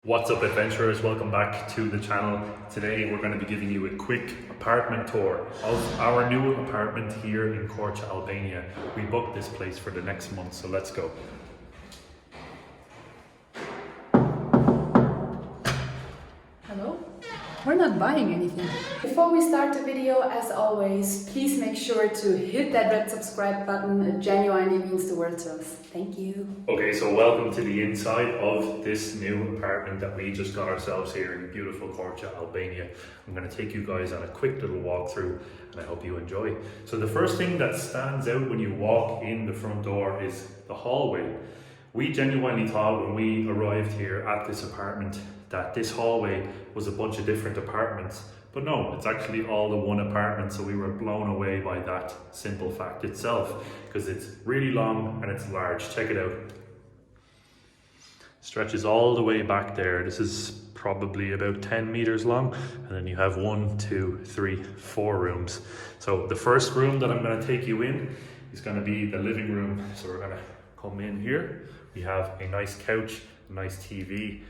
What's up, adventurers? Welcome back to the channel. Today we're going to be giving you a quick apartment tour of our new apartment here in Korçë, Albania. We booked this place for the next month, so let's go. Hello? We're not buying anything. Before we start the video, as always, please make sure to hit that red subscribe button. It genuinely means the world to us. Thank you. Okay, so welcome to the inside of this new apartment that we just got ourselves here in beautiful Korçë, Albania. I'm going to take you guys on a quick little walkthrough and I hope you enjoy. So the first thing that stands out when you walk in the front door is the hallway. We genuinely thought when we arrived here at this apartment that this hallway was a bunch of different apartments, but no, it's actually all the one apartment, so we were blown away by that simple fact itself, because it's really long and it's large. Check it out. Stretches all the way back there. This is probably about 10 meters long, and then you have 1, 2, 3, 4 rooms. So the first room that I'm going to take you in is going to be the living room. So we're going to come in here. We have a nice couch, a nice TV,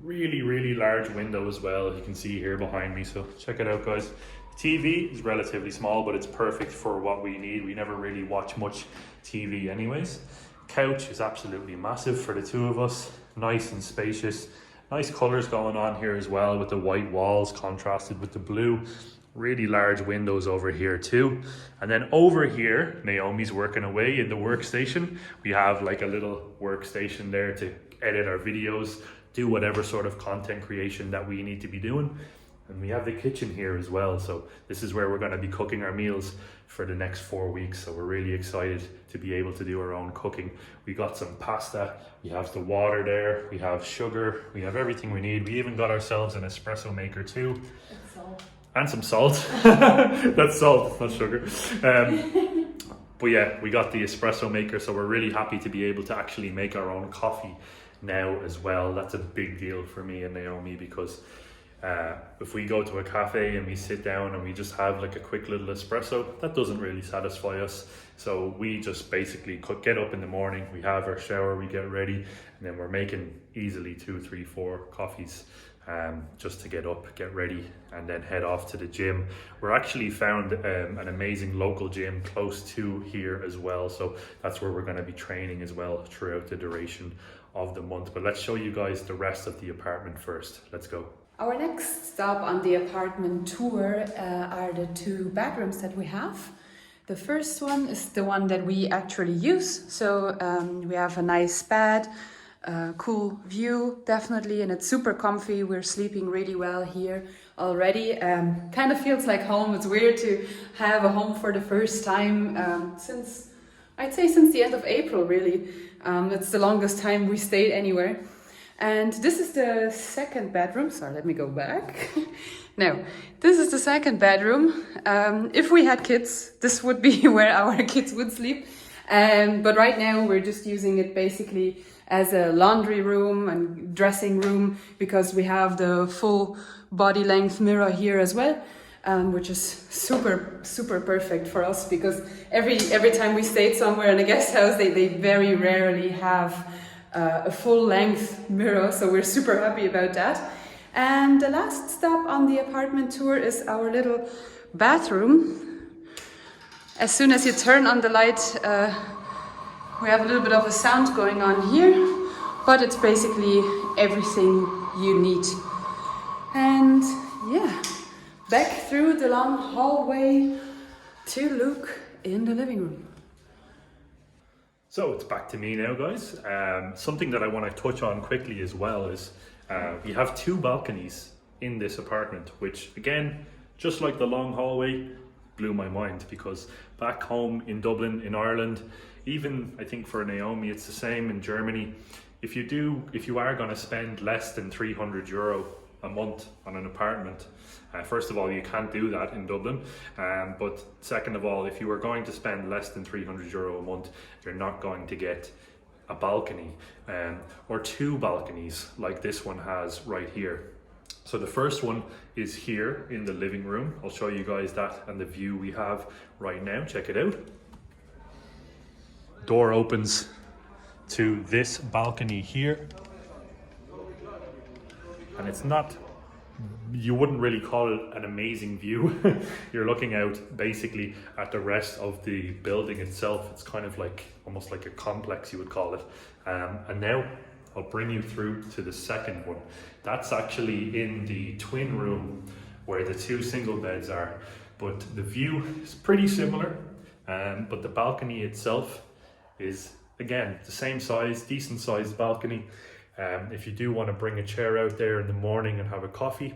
really large window as well, you can see here behind me, so check it out, guys. The TV is relatively small, but it's perfect for what we need. We never really watch much TV anyways. Couch is absolutely massive for the two of us, nice and spacious. Nice colors going on here as well, with the white walls contrasted with the blue. Really large windows over here too. And then over here, Naomi's working away in the workstation. We have like a little workstation there to edit our videos, do whatever sort of content creation that we need to be doing. And we have the kitchen here as well. So this is where we're going to be cooking our meals for the next 4 weeks. So we're really excited to be able to do our own cooking. We got some pasta, we have the water there, we have sugar, we have everything we need. We even got ourselves an espresso maker too. And some salt. That's salt, not sugar. But yeah, we got the espresso maker, so we're really happy to be able to actually make our own coffee now as well. That's a big deal for me and Naomi, because if we go to a cafe and we sit down and we just have like a quick little espresso, that doesn't really satisfy us. So we just basically get up in the morning, we have our shower, we get ready, and then we're making easily 2, 3, 4 coffees just to get up, get ready, and then head off to the gym. We're actually found an amazing local gym close to here as well, so that's where we're going to be training as well throughout the duration of the month. But let's show you guys the rest of the apartment first. Let's go. Our next stop on the apartment tour are the 2 bedrooms that we have. The first one is the one that we actually use. So we have a nice bed, cool view, definitely, and it's super comfy. We're sleeping really well here already. Kind of feels like home. It's weird to have a home for the first time since the end of April, really. It's the longest time we stayed anywhere. And this is the second bedroom. Sorry, let me go back. No, this is the second bedroom. If we had kids, this would be where our kids would sleep. But right now we're just using it basically as a laundry room and dressing room, because we have the full body length mirror here as well, which is super perfect for us, because every time we stayed somewhere in a guest house, they very rarely have a full length mirror, so we're super happy about that. And the last stop on the apartment tour is our little bathroom. As soon as you turn on the light, we have a little bit of a sound going on here, but it's basically everything you need. And yeah, back through the long hallway to look in the living room. So it's back to me now, guys. Something that I want to touch on quickly as well is we have 2 balconies in this apartment, which again, just like the long hallway, blew my mind, because back home in Dublin, in Ireland, even I think for Naomi it's the same in Germany, if you are going to spend less than €300 a month on an apartment, first of all, you can't do that in Dublin, but second of all, if you are going to spend less than €300 a month, you're not going to get a balcony or 2 balconies like this one has right here. So the first one is here in the living room. I'll show you guys that and the view we have right now. Check it out. Door opens to this balcony here. and it's not, you wouldn't really call it an amazing view. You're looking out basically at the rest of the building itself. It's kind of like almost like a complex, you would call it. And now I'll bring you through to the second one. That's actually in the twin room where the 2 single beds are, but the view is pretty similar. But the balcony itself is, again, the same size, decent sized balcony. If you do want to bring a chair out there in the morning and have a coffee.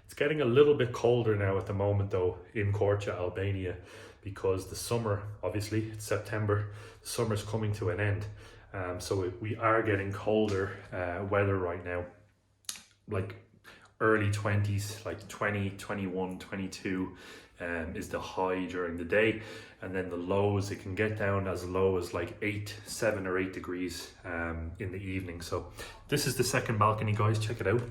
It's getting a little bit colder now at the moment though in Korçë, Albania, because the summer, obviously it's September, the summer's coming to an end. So we are getting colder weather right now, like early 20s, like 20, 21, 22 is the high during the day. And then the lows, it can get down as low as like 7 or 8 degrees in the evening. So this is the second balcony, guys, check it out.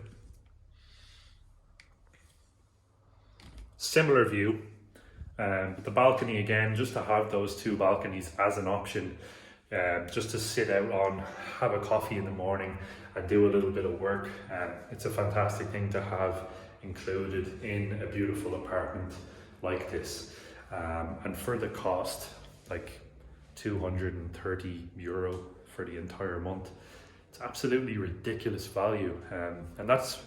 Similar view, but the balcony again, just to have those 2 balconies as an option, just to sit out on, have a coffee in the morning and do a little bit of work. It's a fantastic thing to have included in a beautiful apartment like this. And for the cost, like €230 for the entire month, it's absolutely ridiculous value. And that's,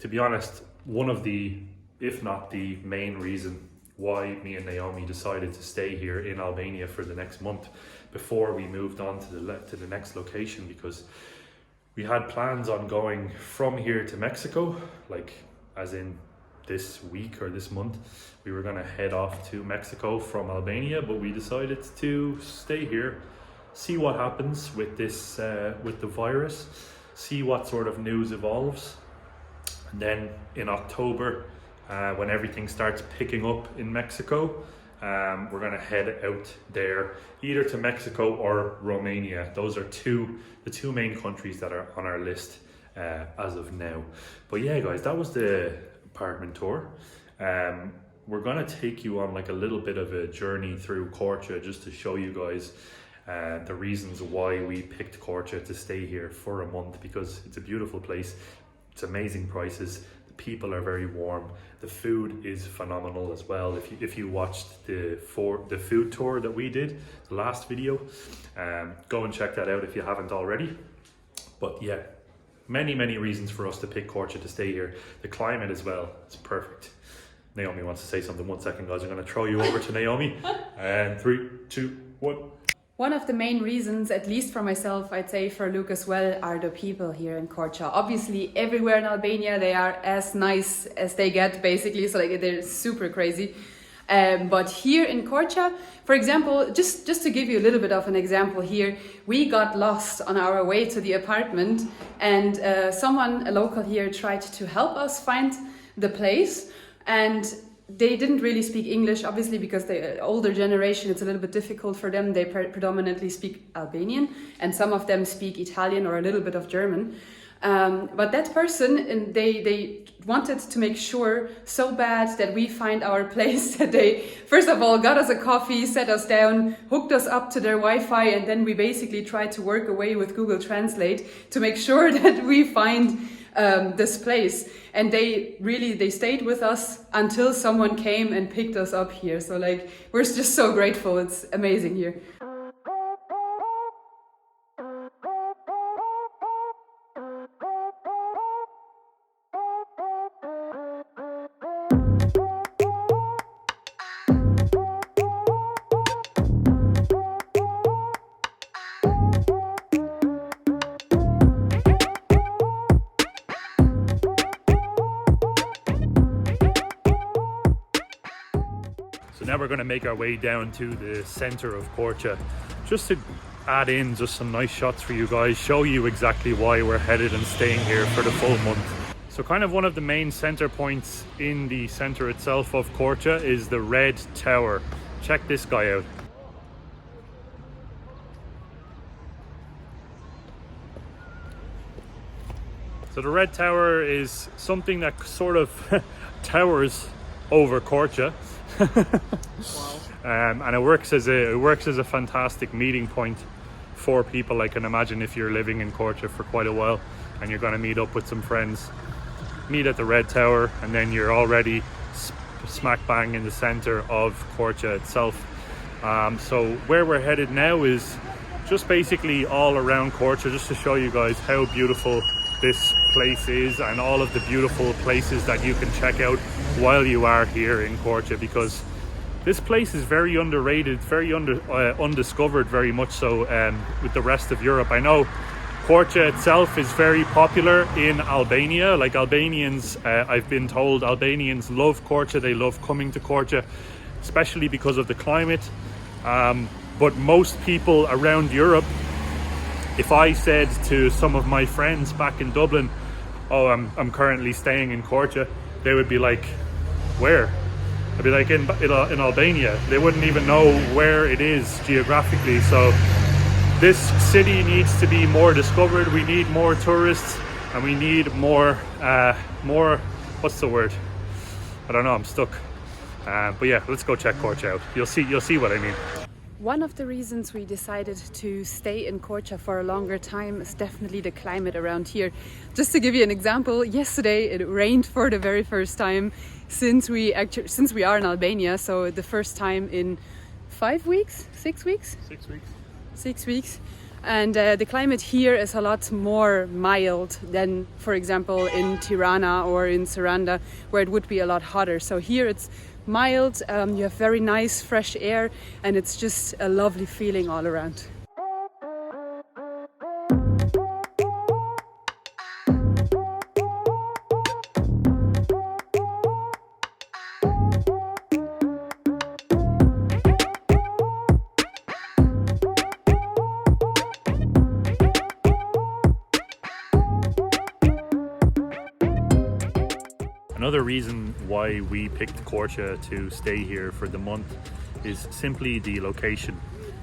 to be honest, one of the, if not the main reason why me and Naomi decided to stay here in Albania for the next month before we moved on to the next location, because we had plans on going from here to Mexico, like as in this week or this month. We were going to head off to Mexico from Albania, but we decided to stay here, see what happens with this with the virus, see what sort of news evolves, and then in October, when everything starts picking up in Mexico, we're going to head out there, either to Mexico or Romania. Those are the two main countries that are on our list as of now. But yeah, guys, that was the apartment tour. We're going to take you on like a little bit of a journey through Korça, just to show you guys the reasons why we picked Korça to stay here for a month, because it's a beautiful place. It's amazing prices. The people are very warm. The food is phenomenal as well. If you watched the food tour that we did, the last video, go and check that out if you haven't already. But yeah, many reasons for us to pick Korça to stay here. The climate as well, it's perfect. Naomi wants to say something. 1 second, guys. I'm going to throw you over to Naomi. And 3, 2, 1. One of the main reasons, at least for myself, I'd say for Luke as well, are the people here in Korça. Obviously, everywhere in Albania, they are as nice as they get, basically. So like they're super crazy. But here in Korça, for example, just to give you a little bit of an example here, we got lost on our way to the apartment, and someone, a local here, tried to help us find the place. And they didn't really speak English, obviously, because the older generation, it's a little bit difficult for them. They predominantly speak Albanian, and some of them speak Italian or a little bit of German. But that person, and they wanted to make sure so bad that we find our place, that they, first of all, got us a coffee, sat us down, hooked us up to their Wi-Fi, and then we basically tried to work away with Google Translate to make sure that we find this place. And they stayed with us until someone came and picked us up here. So like, we're just so grateful. It's amazing here. So now we're going to make our way down to the center of Korça, just to add in just some nice shots for you guys, show you exactly why we're headed and staying here for the full month. So kind of one of the main center points in the center itself of Korça is the Red Tower. Check this guy out. So the Red Tower is something that sort of towers over Korça. Wow. And it works as a fantastic meeting point for people. I can imagine if you're living in Korça for quite a while and you're going to meet up with some friends, meet at the Red Tower, and then you're already smack bang in the center of Korça itself. So where we're headed now is just basically all around Korça, just to show you guys how beautiful this place is and all of the beautiful places that you can check out while you are here in Korça, because this place is very underrated, very undiscovered, very much so with the rest of Europe. I know Korça itself is very popular in Albania. Like Albanians, I've been told Albanians love Korça. They love coming to Korça, especially because of the climate. But most people around Europe, if I said to some of my friends back in Dublin, oh, I'm currently staying in Korça, they would be like, where? I'd be like, in Albania. They wouldn't even know where it is geographically. So this city needs to be more discovered. We need more tourists, and we need more, what's the word? I don't know, I'm stuck. But yeah, let's go check Korça out. You'll see what I mean. One of the reasons we decided to stay in Korça for a longer time is definitely the climate around here. Just to give you an example, yesterday it rained for the very first time since we are in Albania. So the first time in 5 weeks, 6 weeks? 6 weeks. 6 weeks. And the climate here is a lot more mild than, for example, in Tirana or in Saranda, where it would be a lot hotter. So here it's mild, you have very nice fresh air, and it's just a lovely feeling all around. Another reason why we picked Korça to stay here for the month is simply the location.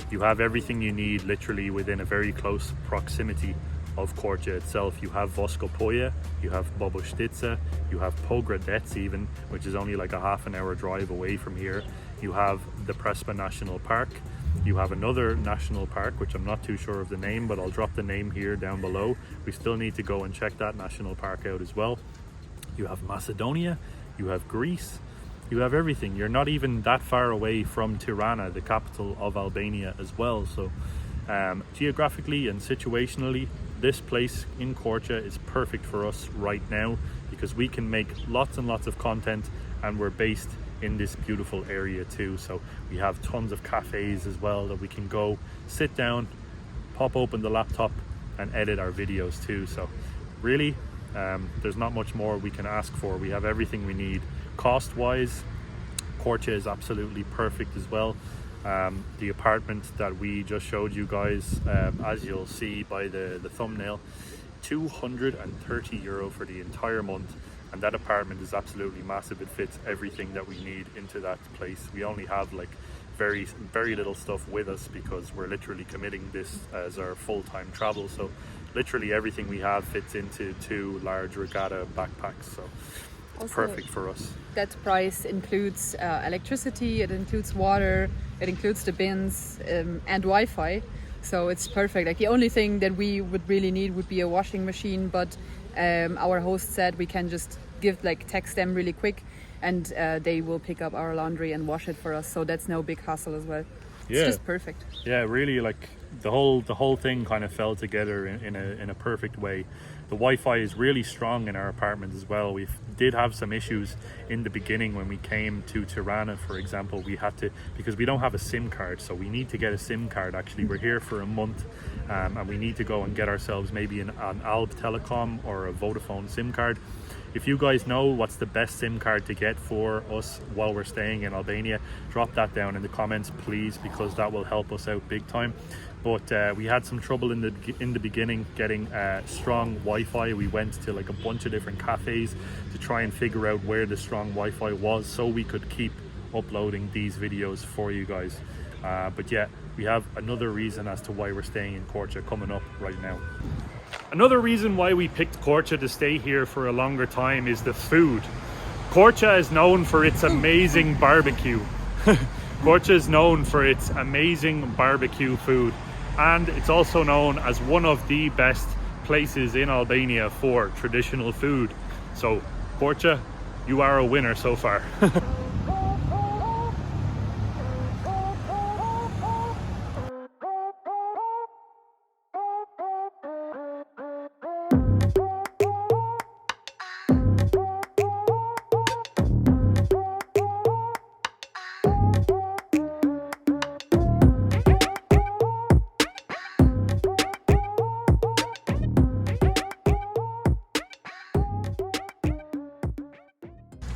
You have everything you need literally within a very close proximity of Korça itself. You have Voskopoje, you have Boboštica, you have Pogradec even, which is only like a half an hour drive away from here. You have the Prespa National Park. You have another national park, which I'm not too sure of the name, but I'll drop the name here down below. We still need to go and check that national park out as well. You have Macedonia, you have Greece, you have everything. You're not even that far away from Tirana, the capital of Albania as well. So geographically and situationally, this place in Korça is perfect for us right now, because we can make lots and lots of content, and we're based in this beautiful area too. So we have tons of cafes as well that we can go sit down, pop open the laptop and edit our videos too. So really, there's not much more we can ask for. We have everything we need. Cost wise, Korça is absolutely perfect as well. The apartment that we just showed you guys, as you'll see by the thumbnail, €230 for the entire month, and that apartment is absolutely massive. It fits everything that we need into that place. We only have like very little stuff with us, because we're literally committing this as our full-time travel. So literally everything we have fits into 2 large regatta backpacks, so it's perfect for us. That price includes electricity, it includes water, it includes the bins and Wi-Fi, so it's perfect. Like the only thing that we would really need would be a washing machine, but our host said we can just text them really quick, and they will pick up our laundry and wash it for us, so that's no big hassle as well. It's just perfect. Yeah, really, like the whole thing kind of fell together in a perfect way. The Wi-Fi is really strong in our apartment as well. We did have some issues in the beginning when we came to Tirana, for example. We had to, because we don't have a SIM card, so we need to get a SIM card. Actually, we're here for a month, and we need to go and get ourselves maybe an Alb Telecom or a Vodafone SIM card. If you guys know what's the best SIM card to get for us while we're staying in Albania, drop that down in the comments, please, because that will help us out big time. But we had some trouble in the beginning getting strong Wi-Fi. We went to like a bunch of different cafes to try and figure out where the strong Wi-Fi was, so we could keep uploading these videos for you guys. But yeah, we have another reason as to why we're staying in Korça coming up right now. Another reason why we picked Korça to stay here for a longer time is the food. Korça is known for its amazing barbecue. Korça is known for its amazing barbecue food, and it's also known as one of the best places in Albania for traditional food. So Korça, you are a winner so far.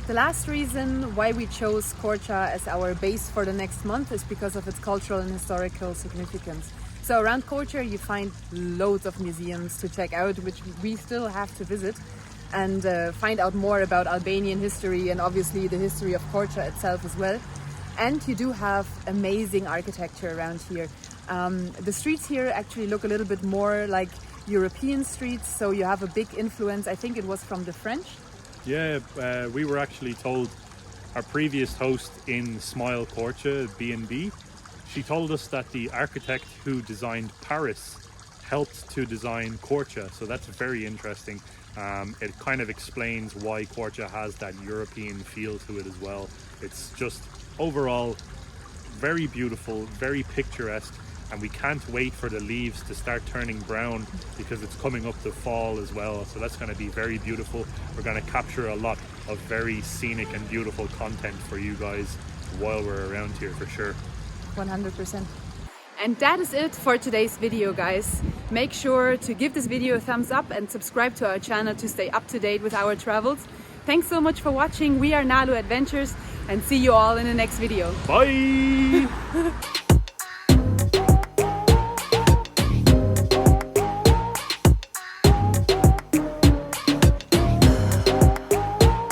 The last reason why we chose Korça as our base for the next month is because of its cultural and historical significance. So around Korça you find loads of museums to check out, which we still have to visit, and find out more about Albanian history and obviously the history of Korça itself as well. And you do have amazing architecture around here. The streets here actually look a little bit more like European streets, so you have a big influence. I think it was from the French. Yeah, we were actually told, our previous host in Smile Korçë, B&B, she told us that the architect who designed Paris helped to design Korça, so that's very interesting. It kind of explains why Korça has that European feel to it as well. It's just overall very beautiful, very picturesque, and we can't wait for the leaves to start turning brown because it's coming up to fall as well. So that's going to be very beautiful. We're going to capture a lot of very scenic and beautiful content for you guys while we're around here for sure. 100%. And that is it for today's video, guys. Make sure to give this video a thumbs up and subscribe to our channel to stay up to date with our travels. Thanks so much for watching. We are Nalu Adventures and see you all in the next video. Bye!